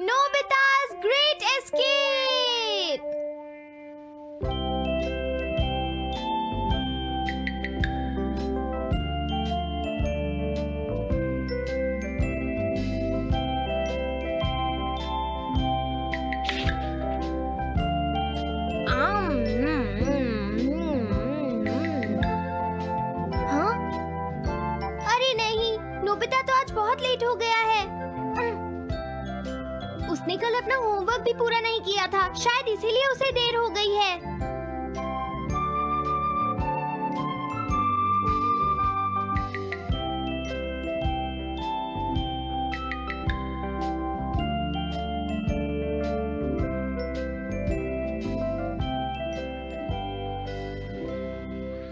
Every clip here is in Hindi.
Nobita's Great Escape! हाँ? अरे नहीं, नोबिता तो आज बहुत लेट हो गया है। उसने कल अपना होमवर्क भी पूरा नहीं किया था, शायद इसीलिए उसे देर हो गई है।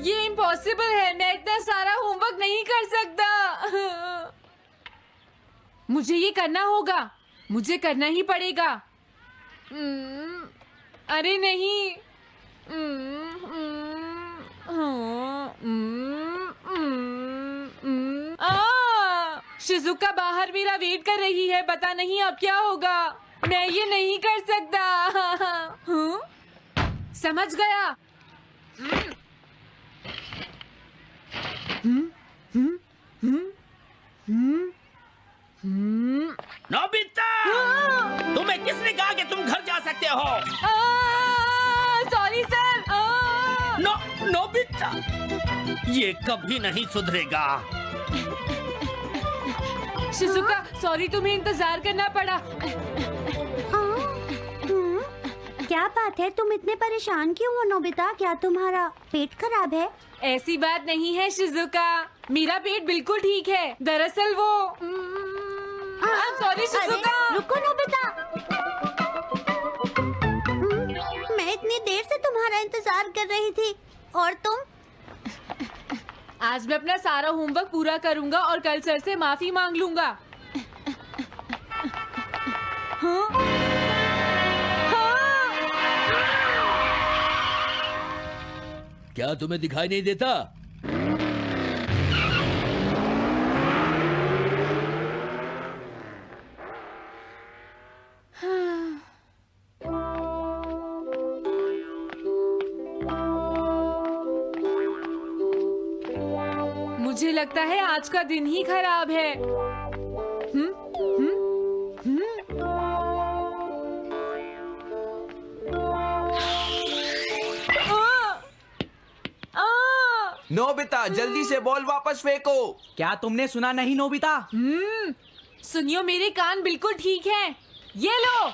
ये इम्पॉसिबल है, मैं इतना सारा होमवर्क नहीं कर सकता। मुझे ये करना होगा, मुझे करना ही पड़ेगा। अरे नहीं। शिजुका बाहर मेरा वेट कर रही है, पता नहीं अब क्या होगा। मैं ये नहीं कर सकता। समझ गया। नोबिता, तुम्हें किसने कहा कि तुम घर जा सकते हो? Sorry sir. नोबिता, ये कभी नहीं सुधरेगा। शिजुका, सॉरी तुम्हें इंतजार करना पड़ा। क्या बात है, तुम इतने परेशान क्यों हो नोबिता? क्या तुम्हारा पेट खराब है? ऐसी बात नहीं है शिजुका, मेरा पेट बिल्कुल ठीक है। दरअसल वो सॉरी शिजुका। रुको नोबिता, मैं इतनी देर से तुम्हारा इंतजार कर रही थी और तुम? आज मैं अपना सारा होमवर्क पूरा करूंगा और कल सर से माफी मांग लूंगा। हाँ? हाँ? क्या तुम्हें दिखाई नहीं देता? मुझे लगता है आज का दिन ही खराब है। नोबिता, जल्दी से बॉल वापस फेंको। क्या तुमने सुना नहीं नोबिता? सुनियो, मेरे कान बिल्कुल ठीक हैं। ये लो।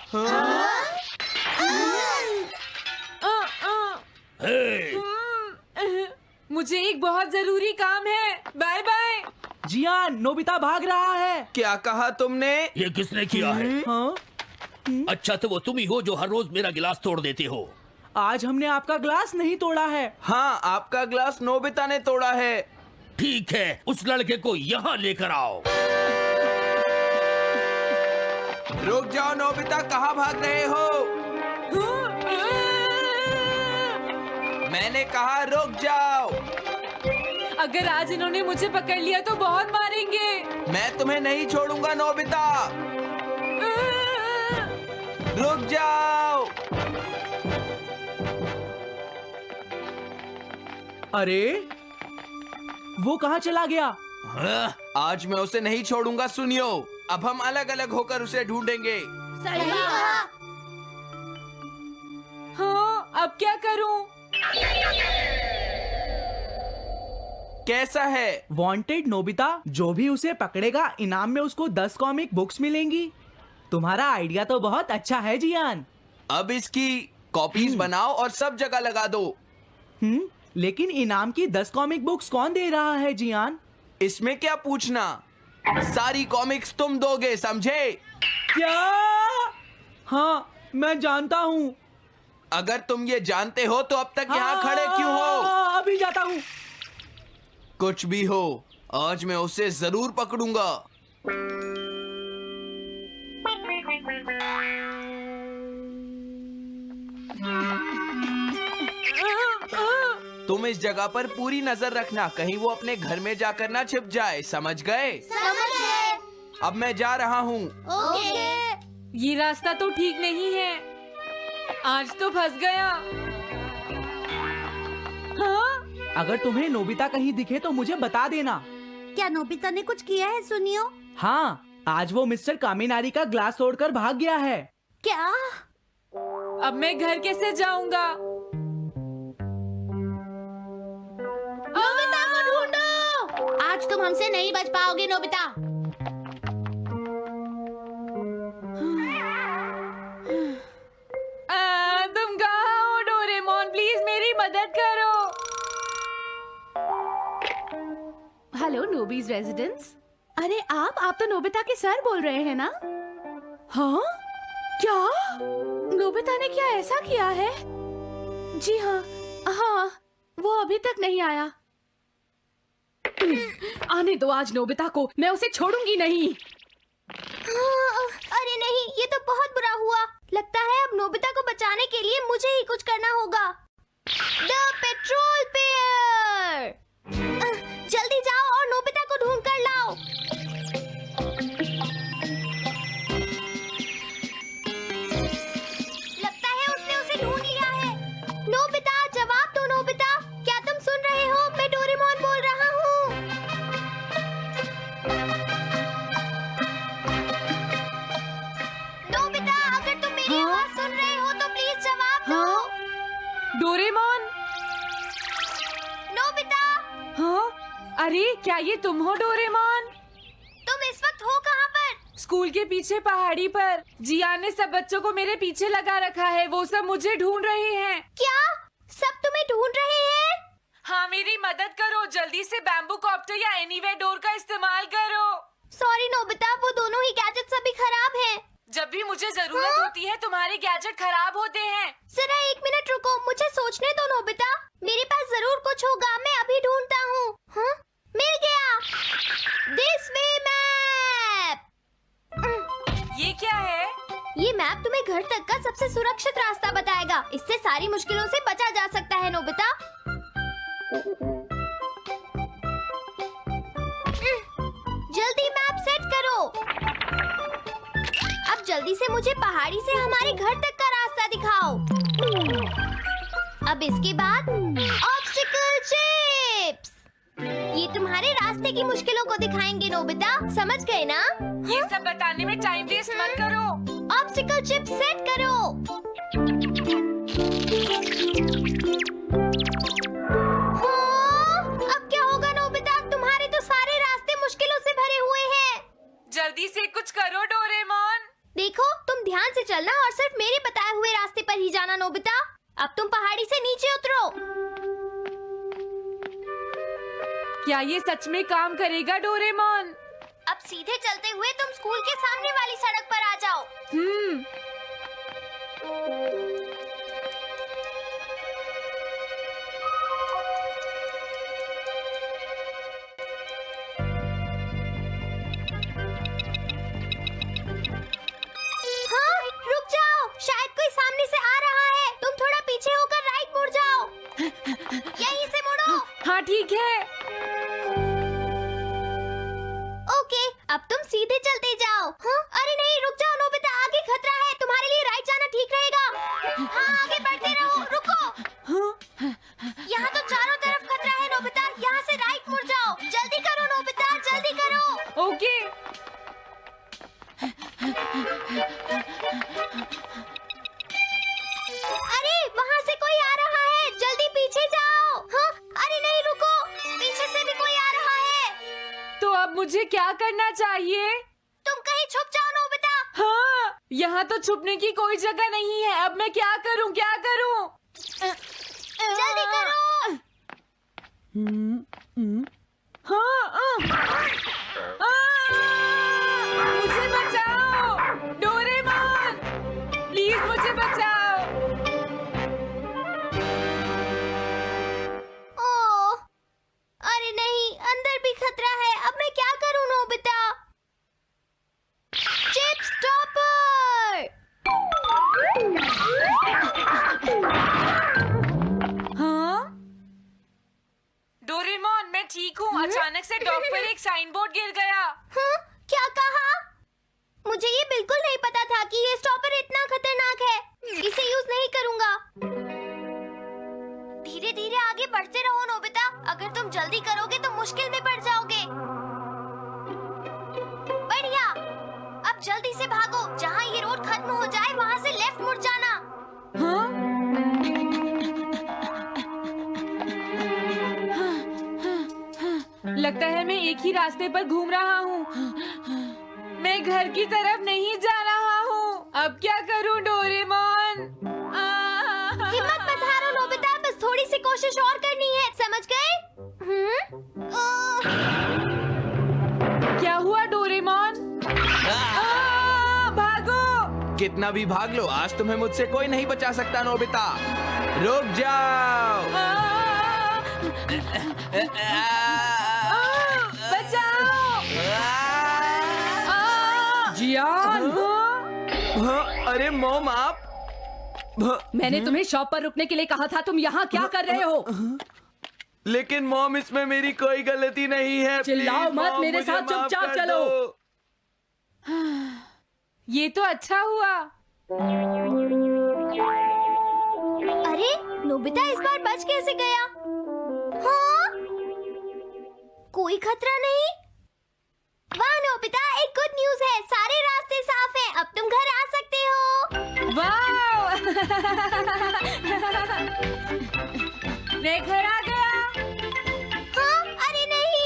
मुझे एक बहुत जरूरी काम है। Bye bye. जियान, नोबिता भाग रहा है। क्या कहा तुमने? ये किसने किया है? हाँ? अच्छा, तो वो तुम ही हो जो हर रोज मेरा गिलास तोड़ देते हो। आज हमने आपका ग्लास नहीं तोड़ा है। हाँ, आपका ग्लास नोबिता ने तोड़ा है। ठीक है, उस लड़के को यहाँ लेकर आओ। रुक जाओ नोबिता, कहाँ भाग रहे हो? मैंने कहा रुक जाओ। अगर आज इन्होंने मुझे पकड़ लिया तो बहुत मारेंगे। मैं तुम्हें नहीं छोड़ूंगा नोबिता, रुक जाओ। अरे वो कहाँ चला गया? हाँ? आज मैं उसे नहीं छोड़ूंगा। सुनियो, अब हम अलग अलग होकर उसे ढूंढेंगे। सही कहा। हाँ, अब क्या करूं? कैसा है? वांटेड नोबिता, जो भी उसे पकड़ेगा इनाम में उसको 10 कॉमिक बुक्स मिलेंगी। तुम्हारा आइडिया तो बहुत अच्छा है जियान। अब इसकी कॉपीज बनाओ और सब जगह लगा दो। लेकिन इनाम की 10 कॉमिक बुक्स कौन दे रहा है जियान? इसमें क्या पूछना, सारी कॉमिक्स तुम दोगे, समझे? क्या? हाँ, मैं जानता हूँ। अगर तुम ये जानते हो तो अब तक यहाँ खड़े क्यों हो? अभी जाता हूँ। कुछ भी हो, आज मैं उसे जरूर पकड़ूंगा। तुम इस जगह पर पूरी नजर रखना, कहीं वो अपने घर में जाकर ना छिप जाए, समझ गए? समझ गए। अब मैं जा रहा हूँ। ओके। ये रास्ता तो ठीक नहीं है। आज तो फंस गया। हाँ? अगर तुम्हें नोबिता कहीं दिखे तो मुझे बता देना। क्या नोबिता ने कुछ किया है सुनियो? हाँ, आज वो मिस्टर कामिनारी का ग्लास तोड़कर भाग गया है। क्या? अब मैं घर कैसे जाऊंगा? नोबिता को ढूंढो। आज तुम हमसे नहीं बच पाओगे नोबिता। तुम कहाँ हो डोरेमोन? प्लीज मेरी मदद करो। हेलो नोबीज रेजिडेंस। अरे आप तो नोबिता के सर बोल रहे हैं ना? हाँ? क्या? नोबिता ने क्या ऐसा किया है? जी हाँ, हाँ, वो अभी तक नहीं आया। आने दो आज नोबिता को, मैं उसे छोड़ूंगी नहीं। अरे नहीं, ये तो बहुत बुरा हुआ। लगता है अब नोबिता को बचाने के लिए मुझे ही कुछ करना होगा। द पेट्रोल पेयर, जल्दी जाओ और नोबिता को ढूंढ कर लाओ। लगता है उसने उसे ढूंढ लिया है। नोबिता, जवाब दो नोबिता। क्या तुम सुन रहे हो? मैं डोरेमोन बोल रहा हूँ। नोबिता, अगर तुम मेरी आवाज सुन रहे हो तो प्लीज जवाब दो। डोरेमोन? नोबिता, हाँ? अरे क्या ये तुम हो डोरेमोन? तुम इस वक्त हो कहाँ पर? स्कूल के पीछे पहाड़ी पर। जियान ने सब बच्चों को मेरे पीछे लगा रखा है। वो सब मुझे ढूंढ रहे हैं। क्या? सब तुम्हें ढूंढ रहे हैं? हाँ, मेरी मदद करो। जल्दी से बैम्बू कॉप्टर या एनीवेयर डोर का इस्तेमाल करो। सॉरी नोबिता, वो दोनों ही गैजेट्स अभी खराब हैं। जब भी मुझे जरूरत होती है तुम्हारे गैजेट खराब होते हैं। जरा 1 मिनट रुको, मुझे सोचने दो नोबिता। मेरे पास जरूर कुछ होगा, मैं अभी ढूंढता हूँ। हाँ? मिल गया। This way map. ये क्या है? ये मैप तुम्हें घर तक का सबसे सुरक्षित रास्ता बताएगा। इससे सारी मुश्किलों से बचा जा सकता है नोबिता। जल्दी मैप सेट करो। अब जल्दी से मुझे पहाड़ी से हमारे घर तक का रास्ता दिखाओ। अब इसके बाद ऑब्स्टिकल चिप्स। ये तुम्हारे रास्ते की मुश्किलों को दिखाएंगे नोबिता, समझ गए ना? ये सब बताने में टाइम वेस्ट मत करो। ऑब्स्टिकल चिप्स सेट करो। हाँ, अब क्या होगा नोबिता? तुम्हारे तो सारे रास्ते मुश्किलों से भरे हुए हैं। जल्दी से कुछ करो डोरेमोन। देखो, तुम ध्यान से चलना और सिर्फ मेरे बताए हुए रास्ते पर ही जाना नोबिता। अब तुम पहाड़ी से नीचे उतरो। क्या ये सच में काम करेगा डोरेमोन? अब सीधे चलते हुए तुम स्कूल के सामने वाली सड़क पर आ जाओ। हाँ, रुक जाओ, शायद कोई सामने से आ रहा है। तुम थोड़ा पीछे होकर राइट मुड़ जाओ। यहीं से मुड़ो। हाँ ठीक है। ओके, अब तुम सीधे चलते जाओ। हाँ? अरे नहीं, रुक जाओ नोबिता, आगे खतरा है। तुम्हारे लिए राइट जाना ठीक रहेगा। हाँ, आगे बढ़ते रहो। रुको, यहाँ तो चारों तरफ खतरा है नोबिता। यहाँ से राइट मुड़ जाओ। जल्दी करो नोबिता, जल्दी करो। ओके। अरे वहाँ से कोई आ रहा है, जल्दी पीछे जाओ। हाँ? अरे नहीं, रुको, पीछे से भी कोई आ रहा है। तो अब मुझे क्या करना चाहिए? तुम कहीं छुप जाओ नोबिता। हाँ, यहाँ तो छुपने की कोई जगह नहीं है। अब मैं क्या करूँ, क्या करूँ? जल्दी करो। हाँ, मुझे बचाओ डोरेमोन, प्लीज मुझे बचाओ। ओह, अरे नहीं, अंदर भी खतरा है। अब मैं क्या करूं नोबिता? Chip stopper. हाँ? डोरेमोन, मैं ठीक हूँ। अचानक से डॉक पर एक साइन बोर्ड गिर गया। हाँ? क्या कहा? मुझे ये बिल्कुल नहीं पता था कि ये स्टॉपर इतना खतरनाक है, इसे यूज नहीं करूंगा। धीरे धीरे आगे बढ़ते रहो नोबिता, अगर तुम जल्दी करोगे तो मुश्किल में पड़ जाओगे। बढ़िया, अब जल्दी से भागो, जहाँ ये रोड खत्म हो जाए वहाँ से लेफ्ट मुड़ जाना। हाँ? लगता है मैं एक ही रास्ते पर घूम रहा हूँ। मैं घर की तरफ नहीं जा रहा हूँ। अब क्या करूँ डोरेमोन? हिम्मत मत हारो नोबिता, बस थोड़ी सी कोशिश और करनी है, समझ गए? क्या हुआ डोरेमोन? भागो! कितना भी भाग लो, आज तुम्हें मुझसे कोई नहीं बचा सकता नोबिता। रुक जाओ। बचाओ! जियान! हाँ, अरे मॉम आप मैंने तुम्हें शॉप पर रुकने के लिए कहा था, तुम यहाँ क्या कर रहे हो? लेकिन मॉम इसमें मेरी कोई गलती नहीं है। चिल्लाओ प्लीज, मत, मॉम, मेरे मुझे साथ माफ चुपचाप कर चलो। दो। ये तो अच्छा हुआ। अरे नोबिता इस बार बच कैसे गया? हाँ? कोई खतरा नहीं? वाह नोबिता, एक गुड न्यूज़ है, सारे रास्ते साफ हैं, अब तुम घर आ सकते हो। वाओ! मैं घर आ गया। हाँ? अरे नहीं,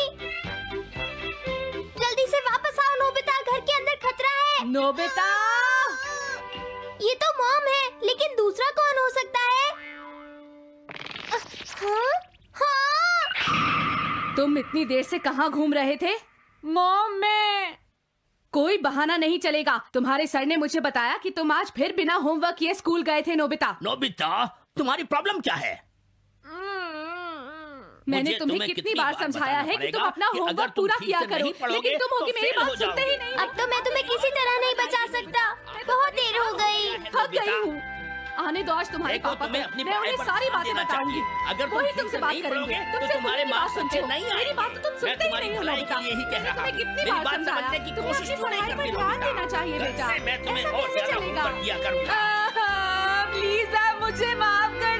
जल्दी से वापस आओ नोबिता, घर के अंदर खतरा है। नोबिता! ये तो मॉम है, लेकिन दूसरा कौन हो सकता है? हाँ? हाँ? तुम इतनी देर से कहाँ घूम रहे थे? मॉम मैं कोई बहाना नहीं चलेगा। तुम्हारे सर ने मुझे बताया कि तुम आज फिर बिना होमवर्क किए स्कूल गए थे नोबिता। नोबिता, तुम्हारी प्रॉब्लम क्या है? मैंने मुझे तुम्हें तुम्हें कितनी बार समझाया है कि तुम अपना कि अगर होमवर्क तुम पूरा ठीक किया से करो, नहीं पढ़ोगे, लेकिन तुम होगी तो मेरी फेल बात हो सुनते ही जाओगे। नहीं। अब तो मैं तुम्हें किसी तरह नहीं बचा सकता, बहुत देर हो गई। थक गई हूँ। आने दो आज तुम्हारे देखो, पापा तुम्हें को, अपनी मैं पढ़ाई उन्हें पर सारी ध्यान बातें देना बताऊंगी। चाहिए। अगर तुम वही ठीक तुमसे से बात नहीं करेंगे। पढ़ोगे, तुम तो सिर्फ तुम्हारे मेरी बात मार्क्स सुनते अच्छे हो। नहीं मेरी आएंगे। बात तो तुम मैं सुनते ही तुम्हारी नहीं हो भलाई नोबिता। के लिए ही कह मैंने रहा तुम्हें हूँ। कितनी मेरी बार बात समझाया, समझने की तुम्हें कोशिश अपनी क्यों नहीं पढ़ाई पर करती ध्यान नोबिता? देना चाहिए कल बेटा। से मैं तुम्हें ऐसा और कैसे ज्यादा चलेगा? होमवर्क दिया करूंगा। प्लीज आप मुझे माफ कर